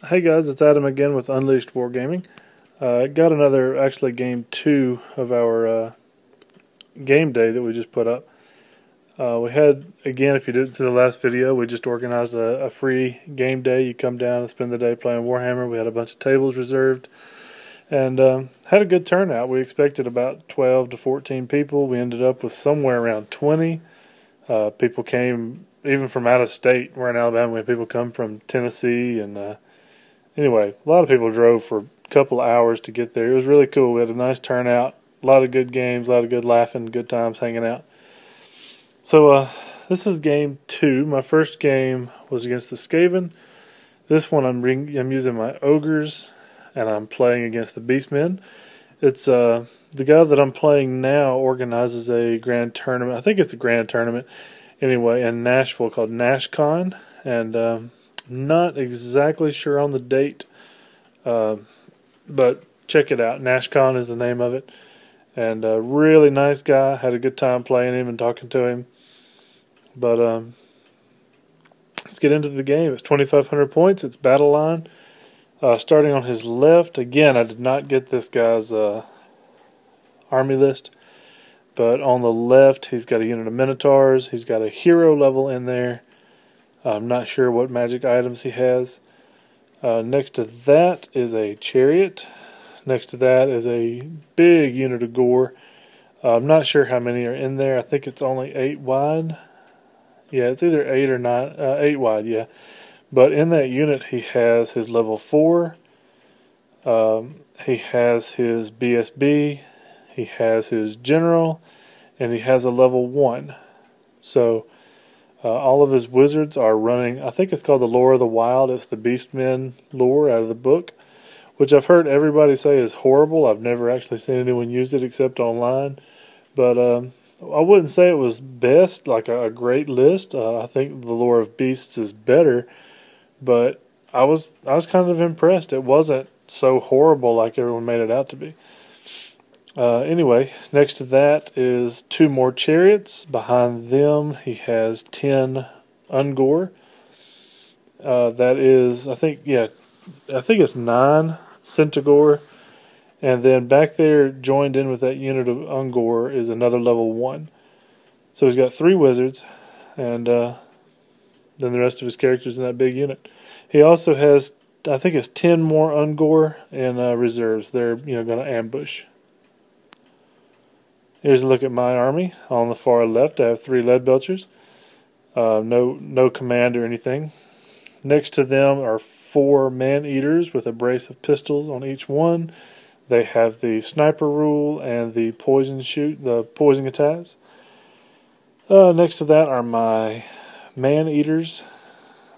Hey guys, it's Adam again with Unleashed Wargaming. Got another, actually game 2 of our game day that we just put up. We had, again, if you didn't see the last video, we just organized a free game day. You come down and spend the day playing Warhammer. We had a bunch of tables reserved and had a good turnout. We expected about 12 to 14 people. We ended up with somewhere around 20. People came even from out of state. We're in Alabama. We had people come from Tennessee and anyway, a lot of people drove for a couple of hours to get there. It was really cool. We had a nice turnout, a lot of good games, a lot of good laughing, good times hanging out. So this is game 2. My first game was against the Skaven. This one I'm using my Ogres, and I'm playing against the Beastmen. It's the guy that I'm playing now organizes a grand tournament. I think it's a grand tournament anyway in Nashville called NashCon, and not exactly sure on the date, but check it out. NashCon is the name of it, and a really nice guy. Had a good time playing him and talking to him. But let's get into the game. It's 2,500 points. It's battle line. Starting on his left, again, I did not get this guy's army list, but on the left, he's got a unit of Minotaurs. He's got a hero level in there. I'm not sure what magic items he has. Next to that is a chariot. Next to that is a big unit of gore. I'm not sure how many are in there. I think it's only 8 wide. Yeah, it's either 8 or 9. 8 wide, yeah. But in that unit, he has his level 4. He has his BSB. He has his general, and he has a level 1. So all of his wizards are running, I think it's called the Lore of the Wild. It's the Beastmen lore out of the book, which I've heard everybody say is horrible. I've never actually seen anyone use it except online. But I wouldn't say it was best, like a great list. I think the Lore of Beasts is better, but I was kind of impressed. It wasn't so horrible like everyone made it out to be. Anyway, next to that is 2 more chariots. Behind them, he has 10 Ungor. That is, I think it's 9 Centigore. And then back there, joined in with that unit of Ungor, is another level 1. So he's got 3 wizards, and then the rest of his characters in that big unit. He also has, I think it's 10 more Ungor in reserves. They're going to ambush. Here's a look at my army. On the far left, I have 3 Leadbelchers. No command or anything. Next to them are 4 Man-Eaters with a brace of pistols on each one. They have the sniper rule and the poison attacks. Next to that are my Man-Eaters.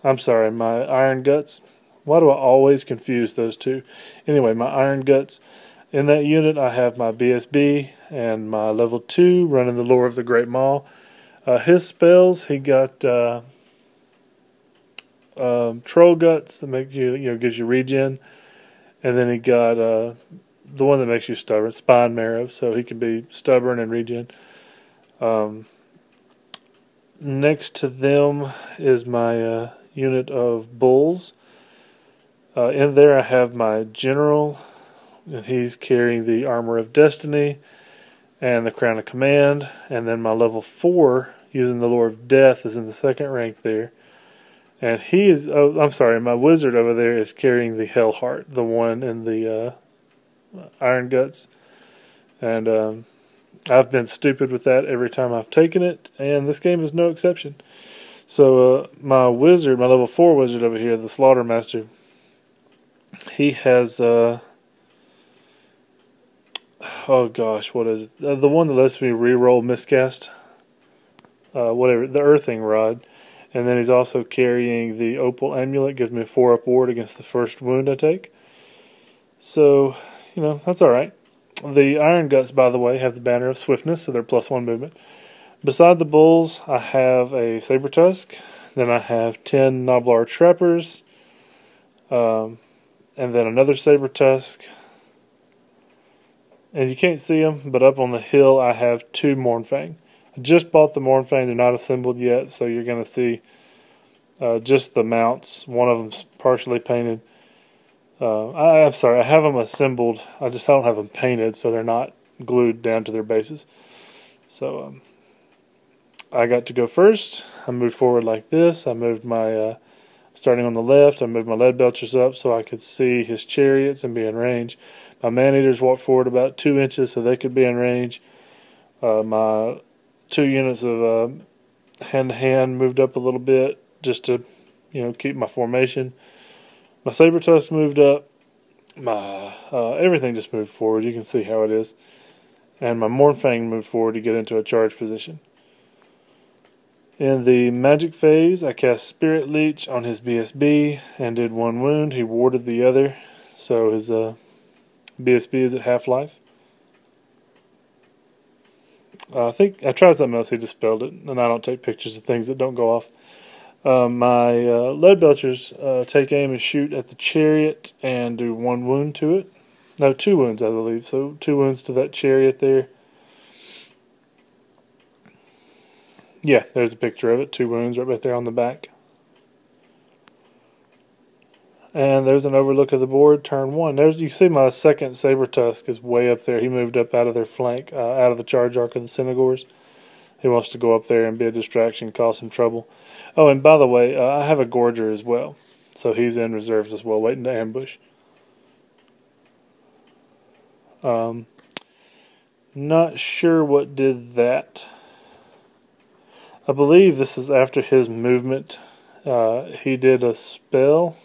I'm sorry, my Iron Guts. Why do I always confuse those two? Anyway, my Iron Guts. In that unit, I have my BSB and my level 2 running the Lore of the Great Maw. His spells, he got Troll Guts that makes gives you regen, and then he got the one that makes you stubborn, Spine Marrow, so he can be stubborn and regen. Next to them is my unit of Bulls. In there, I have my General. And he's carrying the Armor of Destiny and the Crown of Command. And then my level 4, using the Lore of Death, is in the second rank there. And he is, my wizard over there is carrying the Hellheart, the one in the Iron Guts. And I've been stupid with that every time I've taken it, and this game is no exception. So my wizard, my level 4 wizard over here, the Slaughtermaster, he has... oh gosh, what is it? The one that lets me reroll miscast, whatever, the Earthing Rod. And then he's also carrying the Opal Amulet, gives me a 4-up ward against the first wound I take. So, that's alright. The Iron Guts, by the way, have the banner of swiftness, so they're +1 movement. Beside the Bulls, I have a Saber Tusk. Then I have 10 Noblar Trappers. And then another Saber Tusk. And you can't see them, but up on the hill I have 2 Mournfang. I just bought the Mournfang. They're not assembled yet, so you're going to see just the mounts. One of them's partially painted. I'm sorry, I have them assembled. I don't have them painted, so they're not glued down to their bases. So I got to go first. I moved forward like this. I moved my, starting on the left, I moved my lead belchers up so I could see his chariots and be in range. My man-eaters walked forward about 2 inches so they could be in range. My 2 units of hand-to-hand moved up a little bit just to, keep my formation. My saber tusk moved up. My everything just moved forward. You can see how it is. And my Mornfang moved forward to get into a charge position. In the magic phase, I cast Spirit Leech on his BSB and did 1 wound. He warded the other, so his BSB is at half-life. I think I tried something else. He dispelled it, and I don't take pictures of things that don't go off. My lead belchers take aim and shoot at the chariot and do 1 wound to it. No, 2 wounds, I believe. So 2 wounds to that chariot there. Yeah, there's a picture of it. 2 wounds right there on the back. And there's an overlook of the board. Turn 1. You see my second saber tusk is way up there. He moved up out of their flank, out of the charge arc of the Centaurs. He wants to go up there and be a distraction, cause some trouble. Oh, and by the way, I have a Gorger as well. So he's in reserves as well, waiting to ambush. Not sure what did that. I believe this is after his movement. He did a spell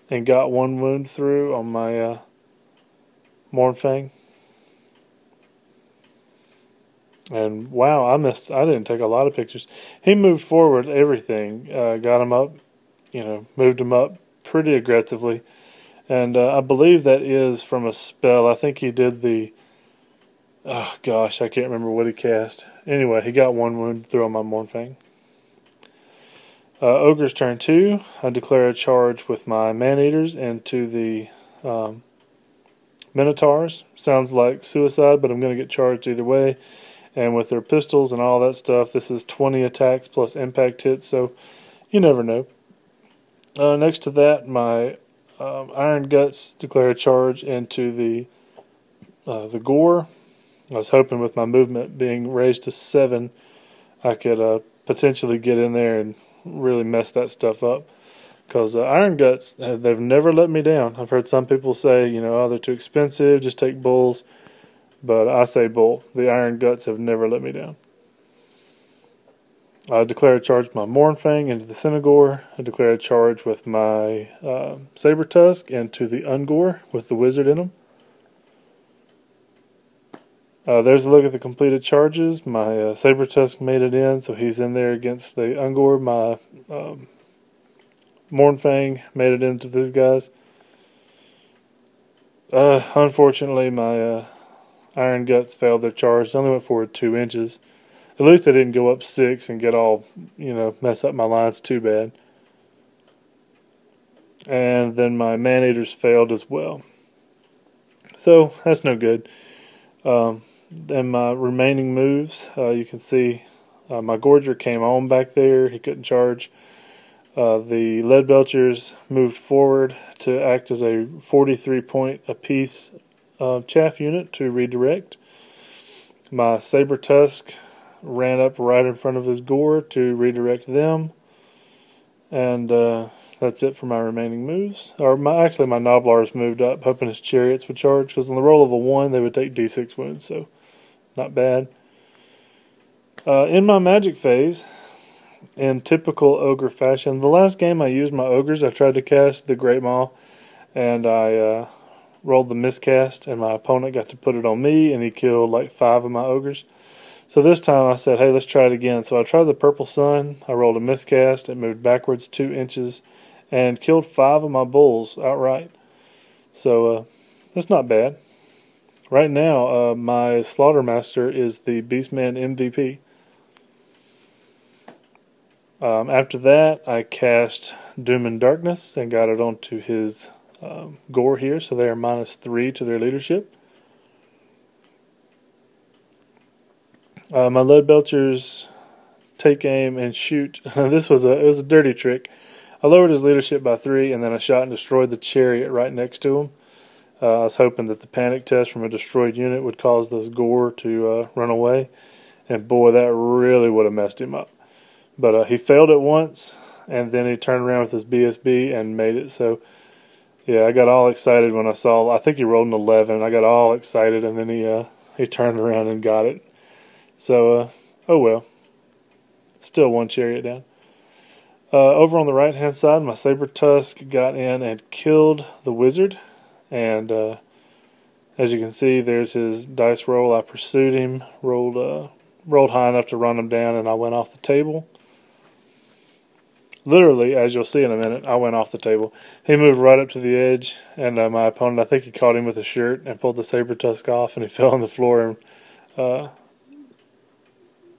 and got 1 wound through on my Mornfang. And wow, I didn't take a lot of pictures. He moved forward everything, got him up, moved him up pretty aggressively. And I believe that is from a spell. I think he did the, oh gosh, I can't remember what he cast. Anyway, he got 1 wound through on my Mornfang. Ogre's turn 2. I declare a charge with my man-eaters into the Minotaurs. Sounds like suicide, but I'm going to get charged either way. And with their pistols and all that stuff, this is 20 attacks plus impact hits, so you never know. Next to that, my Iron Guts declare a charge into the Gore. I was hoping with my movement being raised to 7, I could potentially get in there and really mess that stuff up. Because Iron Guts, they've never let me down. I've heard some people say, oh, they're too expensive, just take bulls. But I say bull. The Iron Guts have never let me down. I declare a charge with my Mornfang into the Centaur. I declare a charge with my Saber Tusk into the Ungor with the Wizard in them. There's a look at the completed charges. My Saber Tusk made it in, so he's in there against the Ungor. My Mornfang made it into these guys. Unfortunately, my Iron Guts failed their charge. They only went forward 2 inches. At least they didn't go up 6 and get all, mess up my lines too bad. And then my man-eaters failed as well. So, that's no good. Then my remaining moves, you can see my Gorger came on back there. He couldn't charge. The Lead Belchers moved forward to act as a 43-point apiece chaff unit to redirect. My Saber Tusk ran up right in front of his Gore to redirect them. And that's it for my remaining moves. Actually, my Noblars moved up, hoping his Chariots would charge, because on the roll of a 1, they would take D6 wounds, so not bad. In my magic phase, in typical Ogre fashion, the last game I used my Ogres, I tried to cast the Great Maw, and I rolled the miscast, and my opponent got to put it on me, and he killed like 5 of my Ogres. So this time I said, hey, let's try it again. So I tried the Purple Sun. I rolled a miscast. It moved backwards 2 inches and killed 5 of my bulls outright. So that's not bad. Right now, my Slaughtermaster is the Beastmen MVP. After that, I cast Doom and Darkness and got it onto his Gore here. So they are -3 to their leadership. My Lead Belchers take aim and shoot. It was a dirty trick. I lowered his leadership by 3, and then I shot and destroyed the chariot right next to him. I was hoping that the panic test from a destroyed unit would cause those gore to run away, and boy, that really would have messed him up. But he failed it once, and then he turned around with his BSB and made it. So yeah, I got all excited when I saw. I think he rolled an 11. I got all excited, and then he turned around and got it. So oh well, still one chariot down. Over on the right hand side, my Saber Tusk got in and killed the wizard, and as you can see, there's his dice roll. I pursued him, rolled high enough to run him down, and I went off the table. Literally, as you'll see in a minute, I went off the table. He moved right up to the edge, and my opponent, I think he caught him with a shirt and pulled the Saber Tusk off, and he fell on the floor. And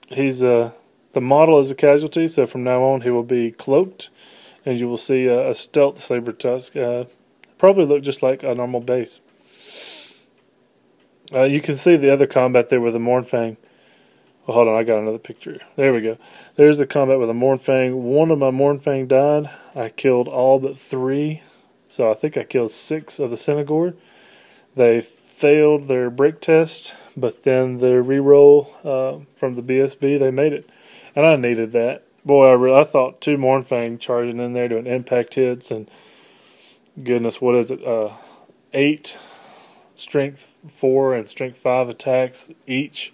the model is a casualty, so from now on he will be cloaked, and you will see a stealth Saber Tusk. Probably look just like a normal base. You can see the other combat there with the Mournfang. Well, hold on, I got another picture. There we go. There's the combat with a Mournfang. One of my Mournfang died. I killed all but 3. So I think I killed 6 of the Centaur. They failed their break test, but then their reroll from the BSB, they made it. And I needed that. Boy, I thought 2 Mournfang charging in there doing impact hits, and goodness, what is it? 8 strength 4 and strength 5 attacks each.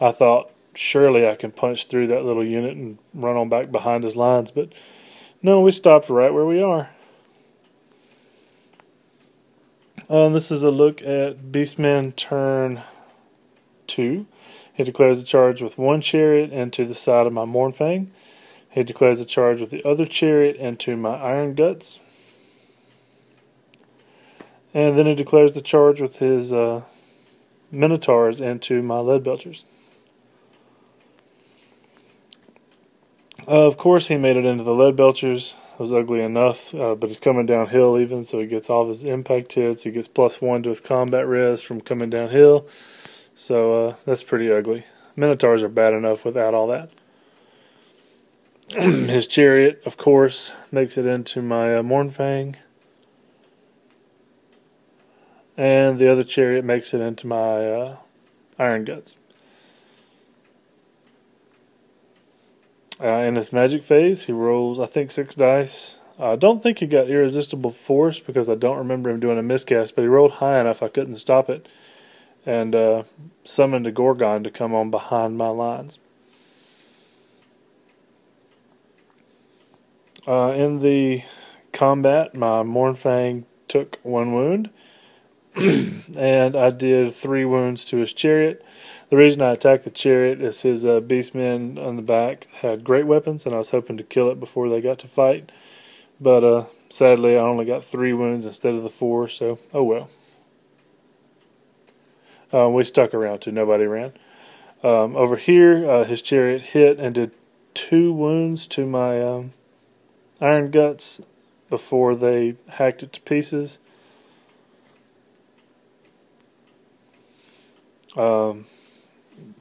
I thought, surely I can punch through that little unit and run on back behind his lines, but no, we stopped right where we are. This is a look at Beastmen turn 2. He declares a charge with 1 chariot into the side of my Mournfang. He declares a charge with the other chariot into my Iron Guts. And then he declares the charge with his Minotaurs into my Lead Belchers. Of course, he made it into the Lead Belchers. It was ugly enough, but he's coming downhill even, so he gets all of his impact hits. He gets +1 to his combat res from coming downhill. So that's pretty ugly. Minotaurs are bad enough without all that. His chariot, of course, makes it into my Mournfang. And the other chariot makes it into my Iron Guts. In his magic phase, he rolls, I think, 6 dice. I don't think he got Irresistible Force because I don't remember him doing a miscast, but he rolled high enough I couldn't stop it, and summoned a Gorgon to come on behind my lines. In the combat, my Mournfang took 1 wound, and I did 3 wounds to his chariot. The reason I attacked the chariot is his beastmen on the back had great weapons, and I was hoping to kill it before they got to fight. But sadly, I only got 3 wounds instead of the 4, so oh well. We stuck around too, nobody ran. Over here, his chariot hit and did 2 wounds to my Iron Guts before they hacked it to pieces.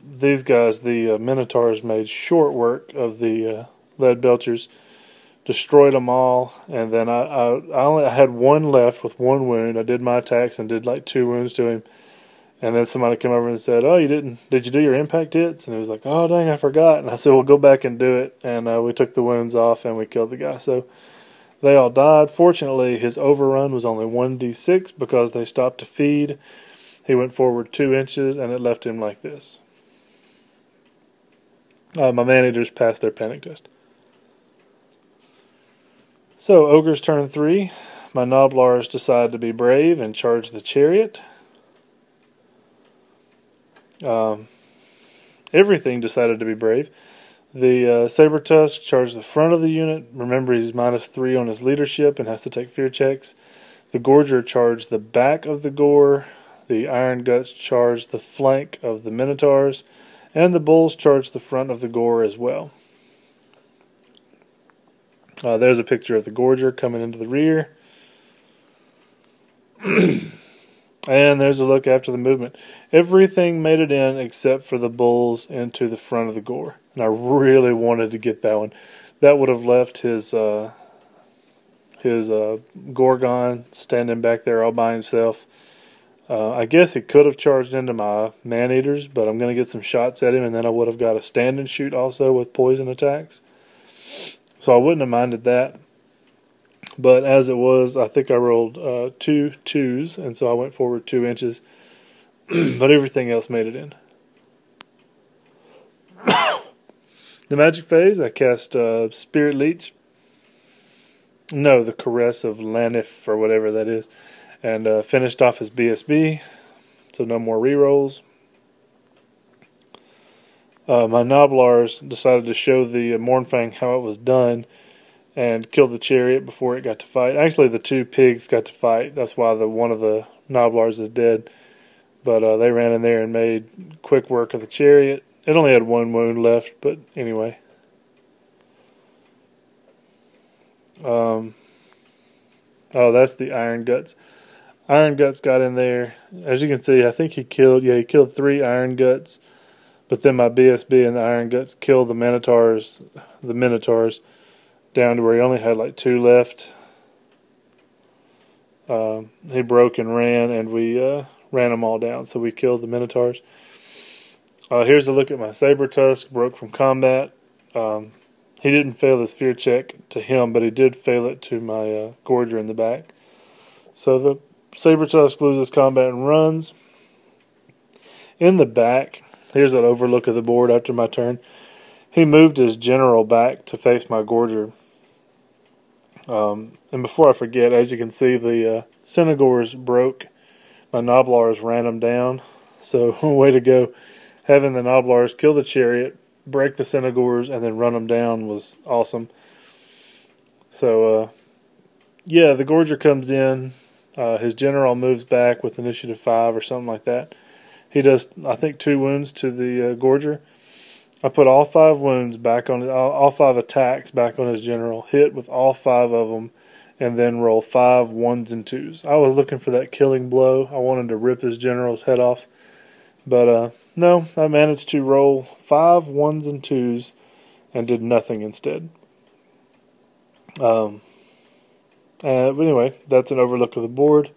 These guys, the Minotaurs, made short work of the Lead Belchers, destroyed them all, and then I had 1 left with 1 wound. I did my attacks and did like 2 wounds to him, and then somebody came over and said, "Oh, did you do your impact hits?" And he was like, "Oh, dang, I forgot." And I said, "Well, go back and do it," and we took the wounds off and we killed the guy. So they all died. Fortunately, his overrun was only 1d6 because they stopped to feed. He went forward 2 inches, and it left him like this. My man-eaters passed their panic test. So, Ogres turn 3. My Noblars decide to be brave and charge the chariot. Everything decided to be brave. The Saber Tusk charged the front of the unit. Remember, he's -3 on his leadership and has to take fear checks. The Gorger charged the back of the Gore. The Iron Guts charged the flank of the Minotaurs. And the Bulls charged the front of the Gore as well. There's a picture of the Gorger coming into the rear. And there's a look after the movement. Everything made it in except for the Bulls into the front of the Gore. And I really wanted to get that one. That would have left his his Gorgon standing back there all by himself. I guess he could have charged into my man-eaters, but I'm going to get some shots at him, and then I would have got a stand and shoot also with poison attacks. So I wouldn't have minded that. But as it was, I think I rolled 2 2s, and so I went forward 2 inches. But everything else made it in. The magic phase, I cast Spirit Leech. No, the Caress of Lanif, or whatever that is. And finished off as BSB, so no more rerolls. My Noblars decided to show the Mournfang how it was done and killed the chariot before it got to fight. Actually, the 2 pigs got to fight. That's why one of the Noblars is dead. But they ran in there and made quick work of the chariot. It only had 1 wound left, but anyway. Oh, that's the Iron Guts. Iron Guts got in there. As you can see, I think he killed 3 Iron Guts. But then my BSB and the Iron Guts killed the Minotaurs down to where he only had like 2 left. He broke and ran, and we ran them all down. So we killed the Minotaurs. Here's a look at my Saber Tusk. Broke from combat. He didn't fail his fear check to him, but he did fail it to my Gorger in the back. So the Saber Tusk loses combat and runs. In the back, here's an overlook of the board after my turn. He moved his general back to face my Gorger. And before I forget, as you can see, the Cynagors broke. My Noblars ran them down. So, way to go. Having the Noblars kill the chariot, break the Cynagors, and then run them down was awesome. So, yeah, the Gorger comes in. His general moves back with initiative 5 or something like that. He does, I think, 2 wounds to the Gorger. I put all 5 wounds back on all 5 attacks back on his general. Hit with all 5 of them, and then roll 5 1s and 2s. I was looking for that killing blow. I wanted to rip his general's head off, but no, I managed to roll 5 1s and 2s, and did nothing instead. But anyway, that's an overlook of the board.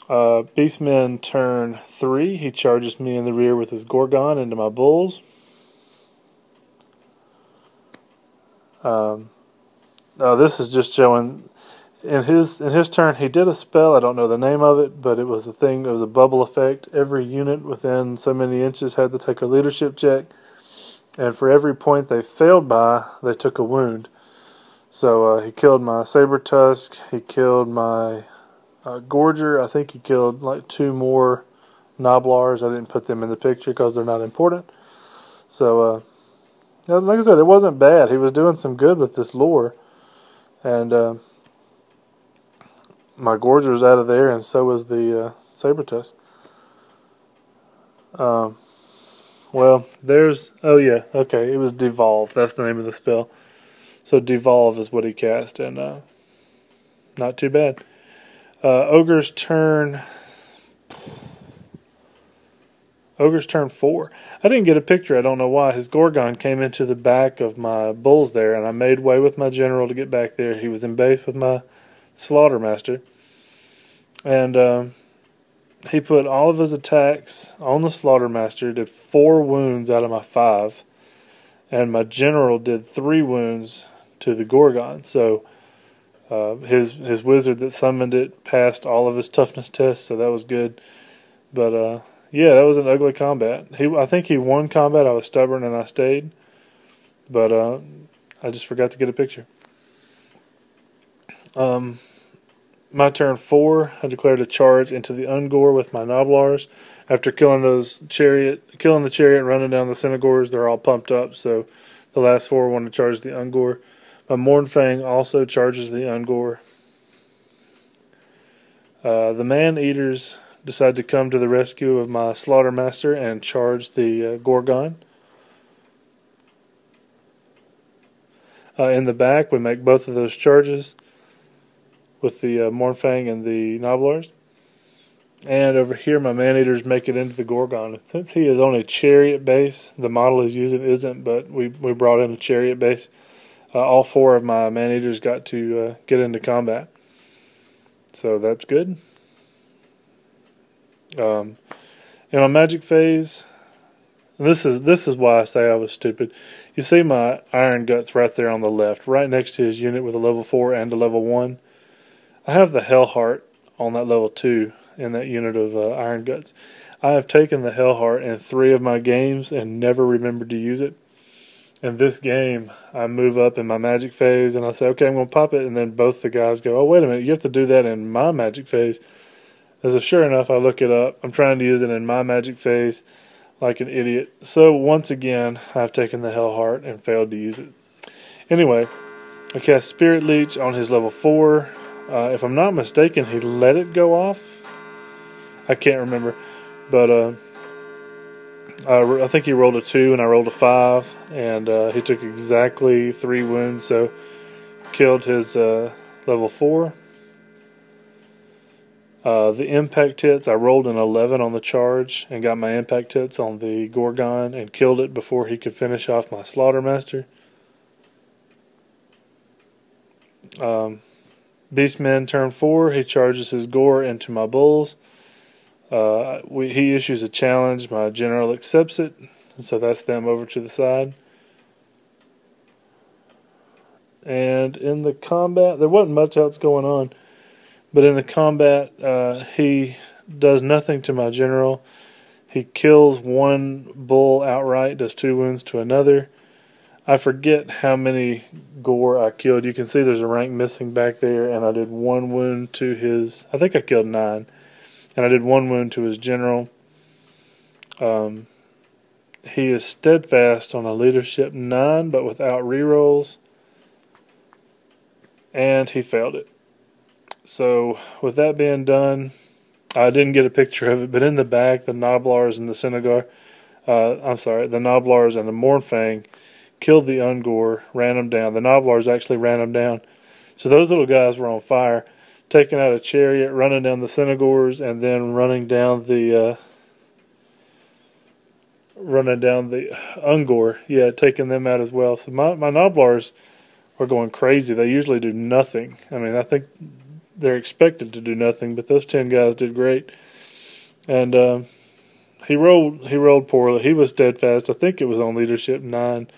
Beastmen turn 3. He charges me in the rear with his Gorgon into my bulls. This is just showing in his turn he did a spell. I don't know the name of it, but it was a thing. It was a bubble effect. Every unit within so many inches had to take a leadership check, and for every point they failed by, they took a wound. So he killed my Saber Tusk. He killed my Gorger. I think he killed like 2 more Noblars. I didn't put them in the picture because they're not important. So, like I said, it wasn't bad. He was doing some good with this lore. And my Gorger's out of there, and so was the Saber Tusk. Well, there's... Oh, yeah. Okay, it was Devolve. That's the name of the spell. So Devolve is what he cast, and not too bad. Ogre's turn 4. I didn't get a picture. I don't know why. His Gorgon came into the back of my bulls there, and I made way with my general to get back there. He was in base with my Slaughtermaster. And he put all of his attacks on the Slaughtermaster, did 4 wounds out of my 5. And my general did 3 wounds to the Gorgon. So his wizard that summoned it passed all of his toughness tests, so that was good. But yeah, that was an ugly combat. I think he won combat. I was stubborn and I stayed, but I just forgot to get a picture. My turn 4, I declared a charge into the Ungor with my Noblars. After killing the chariot and running down the Cynagors, they're all pumped up, so the last 4 want to charge the Ungor. My Mournfang also charges the Ungor. The Man-Eaters decide to come to the rescue of my Slaughtermaster and charge the Gorgon. In the back, we make both of those charges with the Mournfang and the Noblars. And over here, my Man-Eaters make it into the Gorgon. Since he is on a chariot base, the model he's using isn't, but we brought in a chariot base. all 4 of my man-eaters got to get into combat. So that's good. In my magic phase, and this is why I say I was stupid. You see my Iron Guts right there on the left, right next to his unit with a level 4 and a level 1. I have the Hell Heart on that level 2 in that unit of Iron Guts. I have taken the Hell Heart in 3 of my games and never remembered to use it. In this game, I move up in my magic phase and I say, okay, I'm going to pop it, and then both the guys go, oh, wait a minute, you have to do that in my magic phase. As if sure enough, I look it up. I'm trying to use it in my magic phase like an idiot. So once again, I've taken the Hell Heart and failed to use it. Anyway, I cast Spirit Leech on his level 4. If I'm not mistaken, he let it go off. I can't remember. But I think he rolled a 2 and I rolled a 5. And he took exactly 3 wounds. So killed his level 4. The impact hits, I rolled an 11 on the charge and got my impact hits on the Gorgon and killed it before he could finish off my Slaughtermaster. Beastmen turn 4, he charges his gore into my bulls. He issues a challenge, my general accepts it, and so that's them over to the side. And in the combat, there wasn't much else going on. But in the combat, he does nothing to my general. He kills 1 bull outright, does 2 wounds to another. I forget how many gore I killed. You can see there's a rank missing back there, and I did 1 wound to his... I think I killed 9. And I did 1 wound to his general. He is steadfast on a leadership 9, but without rerolls. And he failed it. So, with that being done, I didn't get a picture of it, but in the back, the Noblars and the the Noblars and the Mournfang killed the Ungor, ran them down. The Noblars actually ran them down. So those little guys were on fire, taking out a chariot, running down the Cynogors, and then running down the Ungor. Yeah, taking them out as well. So my Noblars are going crazy. They usually do nothing. I mean, I think they're expected to do nothing, but those 10 guys did great. And he rolled poorly. He was steadfast. I think it was on leadership 9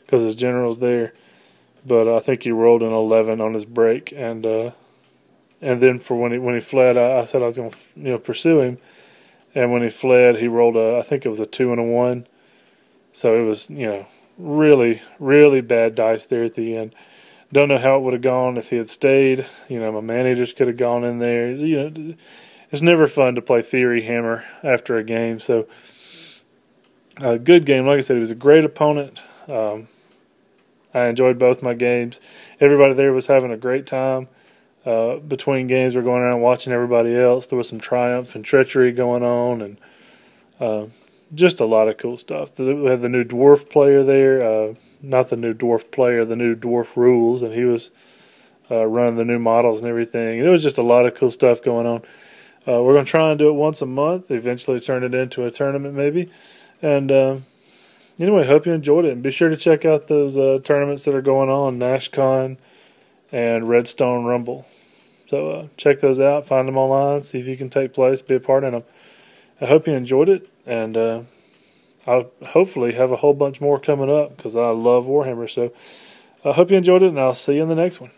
because his general's there. But I think he rolled an 11 on his break. And then for when he fled, I said I was going to pursue him. And when he fled, he rolled I think it was a 2 and a 1. So it was really, really bad dice there at the end. Don't know how it would have gone if he had stayed. My man-eaters could have gone in there. It's never fun to play Theory Hammer after a game. So, a good game. Like I said, he was a great opponent. I enjoyed both my games. Everybody there was having a great time. Between games, we're going around watching everybody else. There was some triumph and treachery going on, and just a lot of cool stuff. We had the new dwarf player there. Not the new dwarf player, the new dwarf rules, and he was running the new models and everything. And it was just a lot of cool stuff going on. We're going to try and do it once a month, eventually turn it into a tournament maybe. And anyway, hope you enjoyed it. And be sure to check out those tournaments that are going on, NashCon and Redstone Rumble. So check those out, find them online, see if you can take place, be a part in them. I hope you enjoyed it, and I'll hopefully have a whole bunch more coming up because I love Warhammer. So I hope you enjoyed it, and I'll see you in the next one.